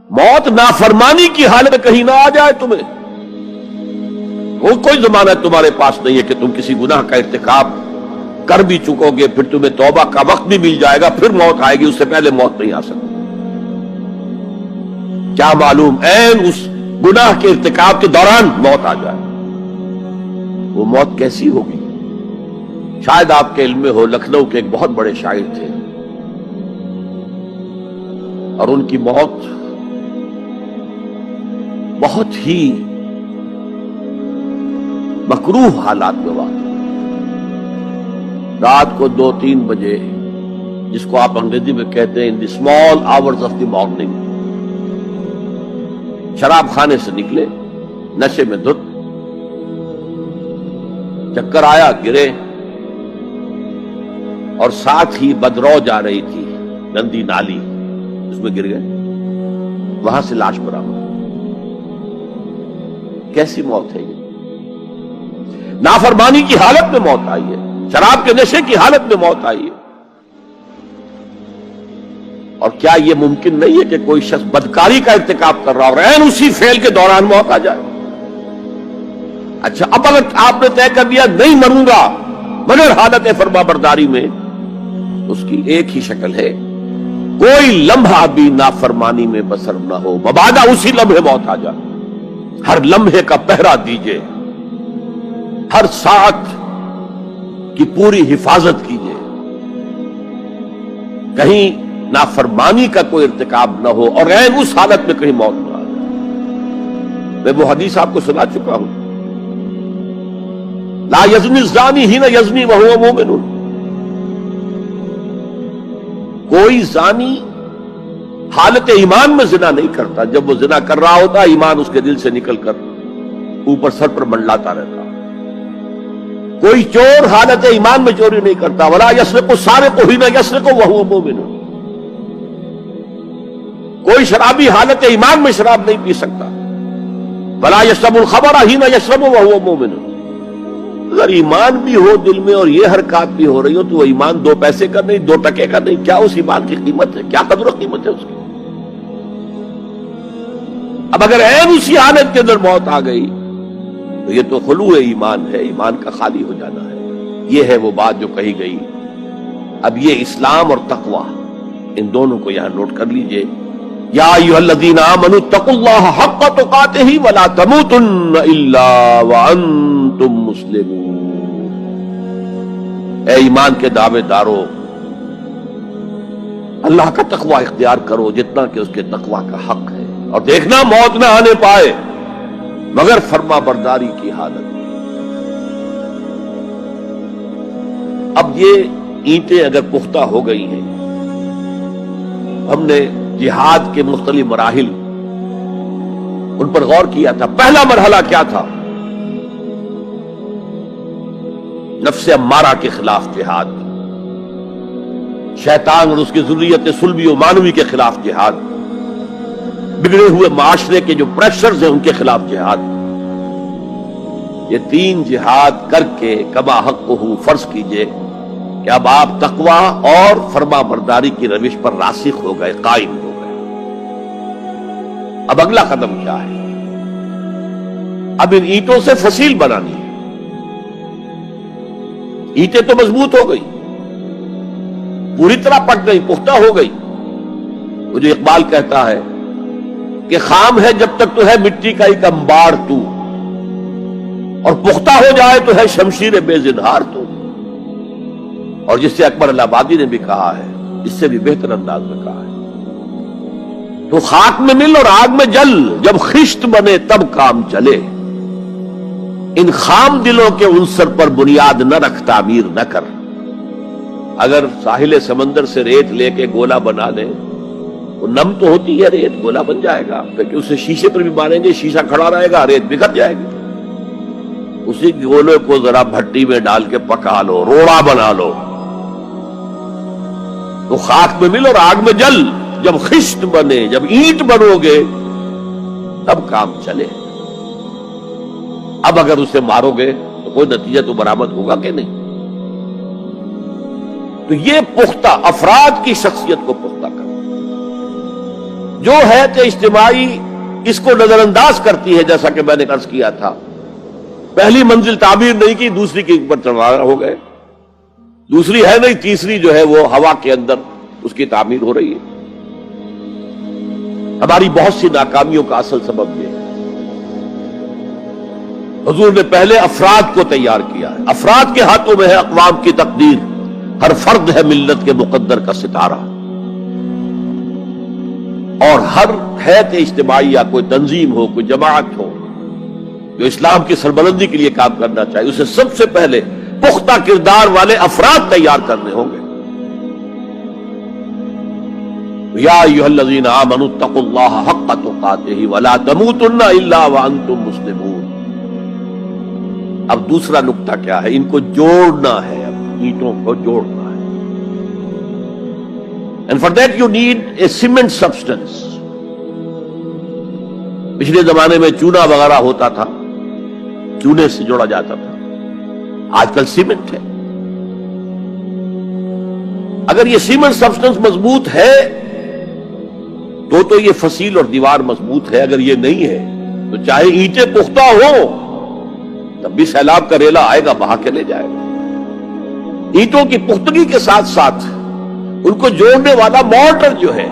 موت نافرمانی کی حالت میں کہیں نہ آ جائے تمہیں. وہ کوئی ضمانت تمہارے پاس نہیں ہے کہ تم کسی گناہ کا ارتکاب کر بھی چکو گے, پھر تمہیں توبہ کا وقت بھی مل جائے گا, پھر موت آئے گی, اس سے پہلے موت نہیں آ سکتی. کیا معلوم عین اس گناہ کے ارتکاب کے دوران موت آ جائے. وہ موت کیسی ہوگی؟ شاید آپ کے علم میں ہو, لکھنؤ کے ایک بہت بڑے شاعر تھے اور ان کی موت بہت ہی مکروہ حالات میں واقع. رات کو 2-3 بجے, جس کو آپ انگریزی میں کہتے ہیں in the small hours of the morning, شراب خانے سے نکلے, نشے میں دھت, چکر آیا, گرے, اور ساتھ ہی بدرو جا رہی تھی گندی نالی, اس میں گر گئے, وہاں سے لاش برآمد. کیسی موت ہے یہ؟ نافرمانی کی حالت میں موت آئی ہے, شراب کے نشے کی حالت میں موت آئی ہے. اور کیا یہ ممکن نہیں ہے کہ کوئی شخص بدکاری کا ارتکاب کر رہا اور عین اسی فعل کے دوران موت آ جائے؟ اچھا, اب اگر آپ نے طے کر دیا نہیں مروں گا مگر حالت فرما برداری میں, اس کی ایک ہی شکل ہے, کوئی لمحہ بھی نافرمانی میں بسر نہ ہو, مبادا اسی لمحے موت آ جائے. ہر لمحے کا پہرا دیجئے, ہر ساعت کی پوری حفاظت کیجئے, کہیں نافرمانی کا کوئی ارتکاب نہ ہو اور عین اس حالت میں کہیں موت نہ آ جائے. میں وہ حدیث آپ کو سنا چکا ہوں, لا یزنی الزانی حین یزنی وہو مومن. کوئی زانی حالت ایمان میں زنا نہیں کرتا, جب وہ زنا کر رہا ہوتا ایمان اس کے دل سے نکل کر اوپر سر پر منڈلاتا رہتا. کوئی چور حالت ایمان میں چوری نہیں کرتا, ولا یسرق السارق حین یسرق وہو مومن. کوئی شرابی حالت ایمان میں شراب نہیں پی سکتا, ولا یشرب الخمر حین یشرب وہو مومن. اگر ایمان بھی ہو دل میں اور یہ حرکات بھی ہو رہی ہو تو وہ ایمان 2 پیسے کا نہیں, 2 ٹکے کا نہیں. کیا اس ایمان کی قیمت ہے؟ کیا قدر و قیمت ہے اس کی؟ اب اگر عین اسی حالت کے اندر موت آ گئی تو یہ تو خلوع ایمان ہے, ایمان کا خالی ہو جانا ہے. یہ ہے وہ بات جو کہی گئی. اب یہ اسلام اور تقوی, ان دونوں کو یہاں نوٹ کر لیجئے. یا ایھا الذین آمنوا اتقوا اللہ حق تقاتہ ولا تموتن الا وانتم مسلمون. اے ایمان کے دعوے دارو, اللہ کا تقوی اختیار کرو جتنا کہ اس کے تقوی کا حق ہے, اور دیکھنا موت نہ آنے پائے مگر فرما برداری کی حالت. اب یہ اینٹیں اگر پختہ ہو گئی ہیں, ہم نے جہاد کے مختلف مراحل ان پر غور کیا تھا. پہلا مرحلہ کیا تھا؟ نفس امارہ کے خلاف جہاد, شیطان اور اس کی ذریت سلبی و مانوی کے خلاف جہاد, بگڑے ہوئے معاشرے کے جو پریشرز ہیں ان کے خلاف جہاد. یہ 3 جہاد کر کے کما حقہ فرض کیجئے کہ اب آپ تقوی اور فرما برداری کی روش پر راسخ ہو گئے, قائم ہو گئے. اب اگلا قدم کیا ہے؟ اب ان اینٹوں سے فصیل بنانی ہے. اینٹیں تو مضبوط ہو گئی, پوری طرح پک گئی, پختہ ہو گئی. وہ جو اقبال کہتا ہے کہ خام ہے جب تک تو ہے مٹی کا ایک انبار تو, اور پختہ ہو جائے تو ہے شمشیر بے زنہار تو. اور جس سے اکبر الہ آبادی نے بھی کہا ہے, اس سے بھی بہتر انداز میں کہا ہے, تو خاک میں مل اور آگ میں جل, جب خشت بنے تب کام چلے. ان خام دلوں کے عنصر پر بنیاد نہ رکھ, تعمیر نہ کر. اگر ساحل سمندر سے ریت لے کے گولا بنا لیں, وہ نم تو ہوتی ہے ریت, گولا بن جائے گا, کیونکہ اسے شیشے پر بھی ماریں گے, شیشہ کھڑا رہے گا, ریت بکھر جائے گی. اسی گولے کو ذرا بھٹی میں ڈال کے پکا لو, روڑا بنا لو, تو خاک میں مل اور آگ میں جل, جب خشت بنے, جب اینٹ بنو گے تب کام چلے. اب اگر اسے مارو گے تو کوئی نتیجہ تو برآمد ہوگا کہ نہیں. تو یہ پختہ افراد کی شخصیت کو پختہ کرنا. جو حیت اجتماعی اس کو نظر انداز کرتی ہے، جیسا کہ میں نے عرض کیا تھا، پہلی منزل تعمیر نہیں کی، دوسری کے اوپر چڑھانا ہو گئے، دوسری ہے نہیں، تیسری جو ہے وہ ہوا کے اندر اس کی تعمیر ہو رہی ہے۔ ہماری بہت سی ناکامیوں کا اصل سبب یہ ہے۔ حضور نے پہلے افراد کو تیار کیا ہے، افراد کے ہاتھوں میں ہے اقوام کی تقدیر، ہر فرد ہے ملت کے مقدر کا ستارہ، اور ہر حیت اجتماعی یا کوئی تنظیم ہو، کوئی جماعت ہو جو اسلام کی سربلندی کے لیے کام کرنا چاہیے، اسے سب سے پہلے پختہ کردار والے افراد تیار کرنے ہوں گے۔ یا ایھا الذین آمنوا اتقوا اللہ حق تقاتہ ولا تموتن الا وانتم مسلمون۔ اب دوسرا نقطہ کیا ہے؟ ان کو جوڑنا ہے، اب اینٹوں کو جوڑنا ہے۔ And for that you need a cement substance۔ پچھلے زمانے میں چونا وغیرہ ہوتا تھا، چونے سے جوڑا جاتا تھا، آج کل سیمنٹ ہے۔ اگر یہ سیمنٹ سبسٹنس مضبوط ہے تو یہ فصیل اور دیوار مضبوط ہے، اگر یہ نہیں ہے تو چاہے اینٹیں پختہ ہو تب بھی سیلاب کا ریلا آئے گا، بہا کے لے جائے گا۔ اینٹوں کی پختگی کے ساتھ ساتھ ان کو جوڑنے والا مورٹر جو ہے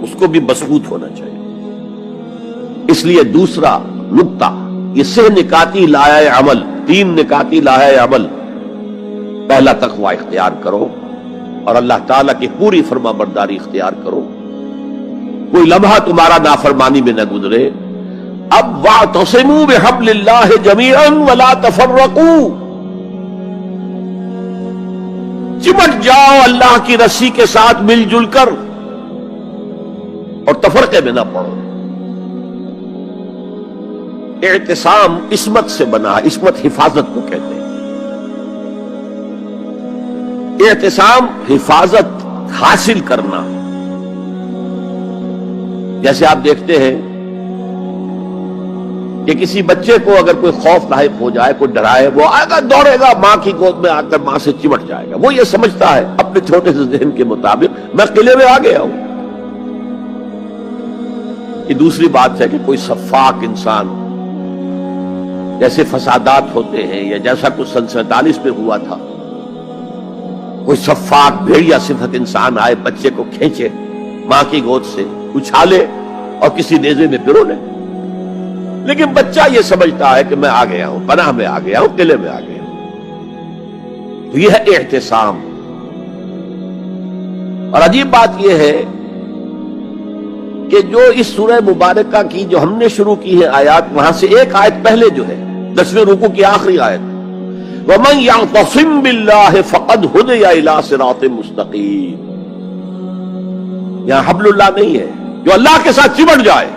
اس کو بھی مضبوط ہونا چاہیے۔ اس لیے دوسرا نقطہ، یہ سہ نکاتی لائحہ عمل، 3 نکاتی لائحہ عمل۔ پہلا تقوی اختیار کرو اور اللہ تعالیٰ کی پوری فرما برداری اختیار کرو، کوئی لمحہ تمہارا نافرمانی میں نہ گزرے۔ اب واعتصموا بحبل اللہ جمیعا ولا تفرقوا، چمٹ جاؤ اللہ کی رسی کے ساتھ مل جل کر اور تفرقے میں نہ پڑو۔ اعتصام عصمت سے بنا، عصمت حفاظت کو کہتے ہیں۔ اعتصام حفاظت حاصل کرنا۔ جیسے آپ دیکھتے ہیں کہ کسی بچے کو اگر کوئی خوف لاحق ہو جائے، کوئی ڈرائے، وہ آئے گا، دوڑے گا، ماں کی گود میں آ کر ماں سے چمٹ جائے گا۔ وہ یہ سمجھتا ہے اپنے چھوٹے سے ذہن کے مطابق میں قلعے میں آ گیا ہوں۔ یہ دوسری بات ہے کہ کوئی شفاق انسان، جیسے فسادات ہوتے ہیں یا جیسا کچھ سن 47 میں ہوا تھا، کوئی شفاق بھیڑیا صفت انسان آئے، بچے کو کھینچے ماں کی گود سے، اچھالے اور کسی نیزے میں پرو لے۔ لیکن بچہ یہ سمجھتا ہے کہ میں آ گیا ہوں، پناہ میں آ گیا ہوں، قلعے میں آ گیا ہوں۔ تو یہ ہے اعتصام۔ اور عجیب بات یہ ہے کہ جو اس سورہ مبارکہ کی جو ہم نے شروع کی ہے آیات، وہاں سے ایک آیت پہلے جو ہے 10ویں رکوع کی آخری آیت، وَمَن يَعْتَصِم بِاللَّهِ فَقَدْ هُدِيَ إِلَىٰ صِرَاطٍ مُسْتَقِيمٍ۔ یہاں حبل اللہ نہیں ہے، جو اللہ کے ساتھ چمٹ جائے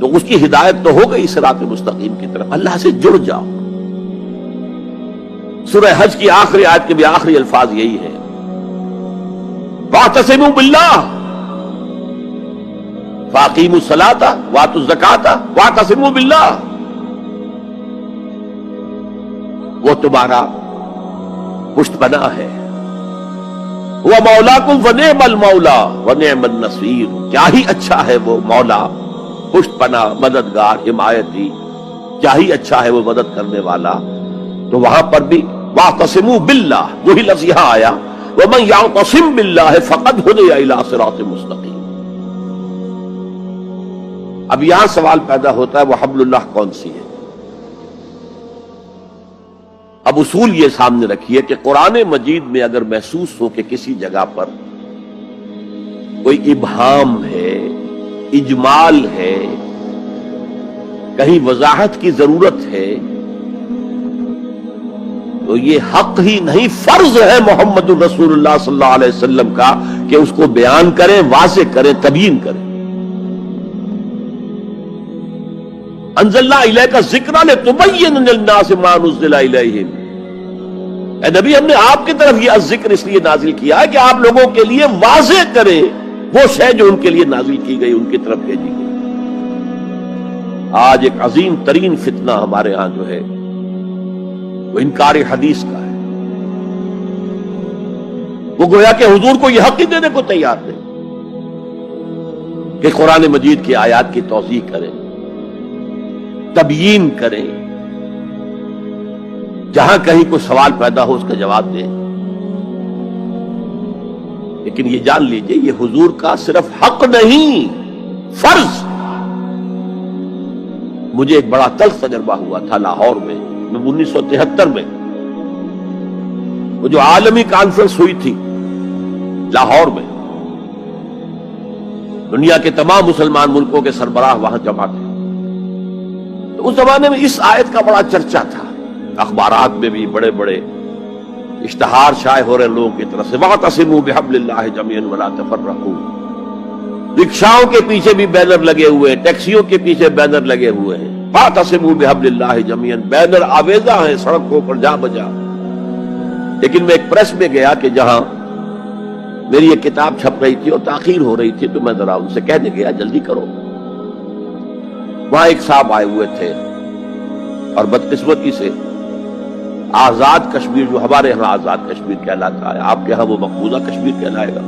تو اس کی ہدایت تو ہو گئی صراط مستقیم کی طرف، اللہ سے جڑ جاؤ۔ سورہ حج کی آخری آیت کے بھی آخری الفاظ یہی ہے، وَاعْتَصِمُوا بِاللَّهِ فَأَقِیمُوا الصَّلَاةَ وَآتُوا الزَّکَاةَ وَاعْتَصِمُوا بِاللَّهِ۔ وہ تمہارا پشت پناہ ہے، وہ مولاکم ونعم المولا ونعم النصیر، کیا ہی اچھا ہے وہ مولا، پشت پناہ، مددگار، حمایتی، کیا ہی اچھا ہے وہ مدد کرنے والا۔ تو وہاں پر بھی واعتصموا باللہ، وہی لفظ یہاں آیا، ومن یعتصم باللہ فقد ہدی الی صراط مستقیم۔ اب یہاں سوال پیدا ہوتا ہے وہ حبل اللہ کون سی ہے؟ اب اصول یہ سامنے رکھیے کہ قرآن مجید میں اگر محسوس ہو کہ کسی جگہ پر کوئی ابہام ہے، اجمال ہے، کہیں وضاحت کی ضرورت ہے، تو یہ حق ہی نہیں، فرض ہے محمد الرسول اللہ صلی اللہ علیہ وسلم کا کہ اس کو بیان کریں، واضح کریں، تبیین کریں۔ انزلنا الیک الذکر لتبین للناس ما نزل الیہم۔ اے نبی، ہم نے آپ کی طرف یہ ذکر اس لیے نازل کیا ہے کہ آپ لوگوں کے لیے واضح کریں وہ شے جو ان کے لیے نازل کی گئی، ان کی طرف بھیجی گئی۔ آج ایک عظیم ترین فتنہ ہمارے ہاں جو ہے وہ انکار حدیث کا ہے۔ وہ گویا کہ حضور کو یہ حق ہی دینے کو تیار نہیں۔ کہ قرآن مجید کی آیات کی توضیح کریں، تبیین کریں، جہاں کہیں کوئی سوال پیدا ہو اس کا جواب دیں. لیکن یہ جان لیجئے یہ حضور کا صرف حق نہیں، فرض. مجھے ایک بڑا تلخ تجربہ ہوا تھا لاہور میں 1973 میں، وہ جو عالمی کانفرنس ہوئی تھی لاہور میں، دنیا کے تمام مسلمان ملکوں کے سربراہ وہاں جمع تھے. تو اس زمانے میں اس آیت کا بڑا چرچا تھا، اخبارات میں بھی بڑے بڑے اشتہار شائع ہو رہے لوگوں کی طرف سے، وَاعْتَصِمُوا بِحَبْلِ اللَّهِ جَمِيعًا وَلَا تَفَرَّقُوا. رکشاؤں کے پیچھے بھی بینر لگے ہوئے ہیں، ٹیکسیوں کے پیچھے بینر لگے ہوئے ہیں، وَاعْتَصِمُوا بِحَبْلِ اللَّهِ جَمِيعًا، بینر آویزاں ہیں سڑکوں پر جا بجا. لیکن میں ایک پریس میں گیا کہ جہاں میری ایک کتاب چھپ رہی تھی اور تاخیر ہو رہی تھی، تو میں ذرا ان سے کہنے گیا جلدی کرو. وہاں ایک صاحب آئے ہوئے تھے اور بدقسمتی سے آزاد کشمیر، جو ہمارے ہاں آزاد کشمیر کہلاتا ہے، آپ کے ہاں وہ مقبوضہ کشمیر کہلائے گا،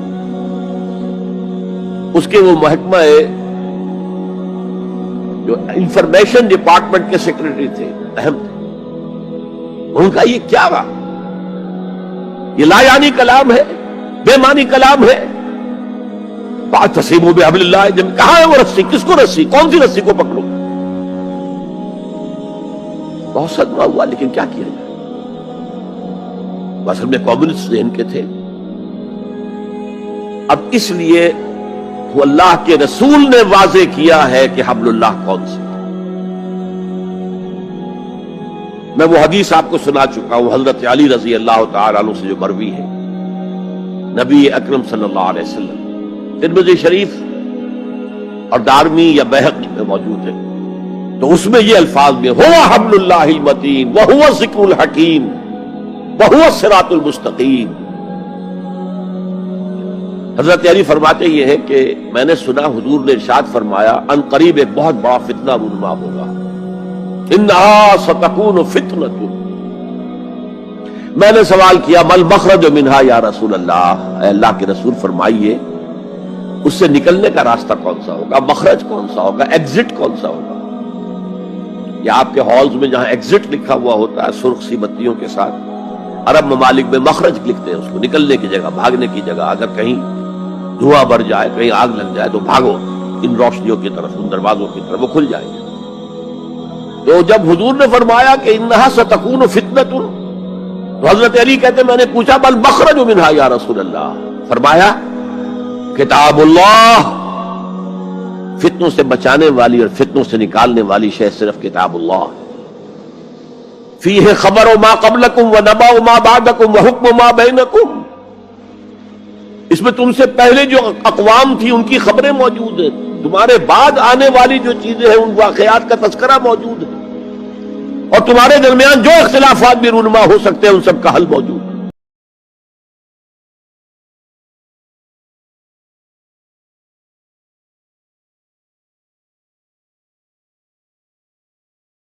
اس کے وہ محکمہ جو انفارمیشن ڈپارٹمنٹ کے سیکرٹری تھے، اہم تھے. ان کا یہ کیا رہا؟ یہ لا یعنی کلام ہے، بے معنی کلام ہے. فَاعْتَصِمُوا بِحَبْلِ اللَّهِ جَمِيعًا، کہاں ہے وہ رسی؟ کس کو رسی؟ کون سی رسی کو پکڑو؟ بہت صدمہ ہوا، لیکن کیا کیا جائے؟ اصل میں کمیونسٹ ذہن کے تھے. اب اس لیے وہ اللہ کے رسول نے واضح کیا ہے کہ حبل اللہ کون سی. میں وہ حدیث آپ کو سنا چکا ہوں، حضرت علی رضی اللہ تعالی عنہ سے جو مروی ہے، نبی اکرم صلی اللہ علیہ وسلم، ترمذی شریف اور دارمی یا بیہقی میں موجود ہے. تو اس میں یہ الفاظ میں ہوا حبل اللہ المتین وہو الذکر الحکیم وہو الصراط المستقیم. حضرت علی فرماتے یہ ہے کہ میں نے سنا حضور نے ارشاد فرمایا ان قریب ایک بہت بڑا فتنہ رونما ہوگا، انہا ستکون فتنۃ. میں نے سوال کیا مل مخرج منہا یا رسول اللہ، اے اللہ کے رسول فرمائیے اس سے نکلنے کا راستہ کون سا ہوگا، مخرج کون سا ہوگا، ایگزٹ کون سا ہوگا. یا آپ کے ہالز میں جہاں ایگزٹ لکھا ہوا ہوتا ہے سرخ سی بتیوں کے ساتھ، عرب ممالک میں مخرج لکھتے ہیں اس کو، نکلنے کی جگہ، بھاگنے کی جگہ. اگر کہیں دھواں بھر جائے، کہیں آگ لگ جائے تو بھاگو ان روشنیوں کی طرف، ان دروازوں کی طرف، وہ کھل جائیں گے. تو جب حضور نے فرمایا کہ انہا ستکون فتنۃ، تو حضرت علی کہتے میں نے پوچھا بل مخرج منہا یا رسول اللہ، فرمایا کتاب اللہ، فتنوں سے بچانے والی اور فتنوں سے نکالنے والی شے صرف کتاب اللہ. فیہ خبر ما قبلکم ونبأ ما بعدکم وحکم ما بینکم، اس میں تم سے پہلے جو اقوام تھی ان کی خبریں موجود ہیں، تمہارے بعد آنے والی جو چیزیں ہیں ان واقعات کا تذکرہ موجود ہے، اور تمہارے درمیان جو اختلافات بھی رونما ہو سکتے ہیں ان سب کا حل موجود ہے.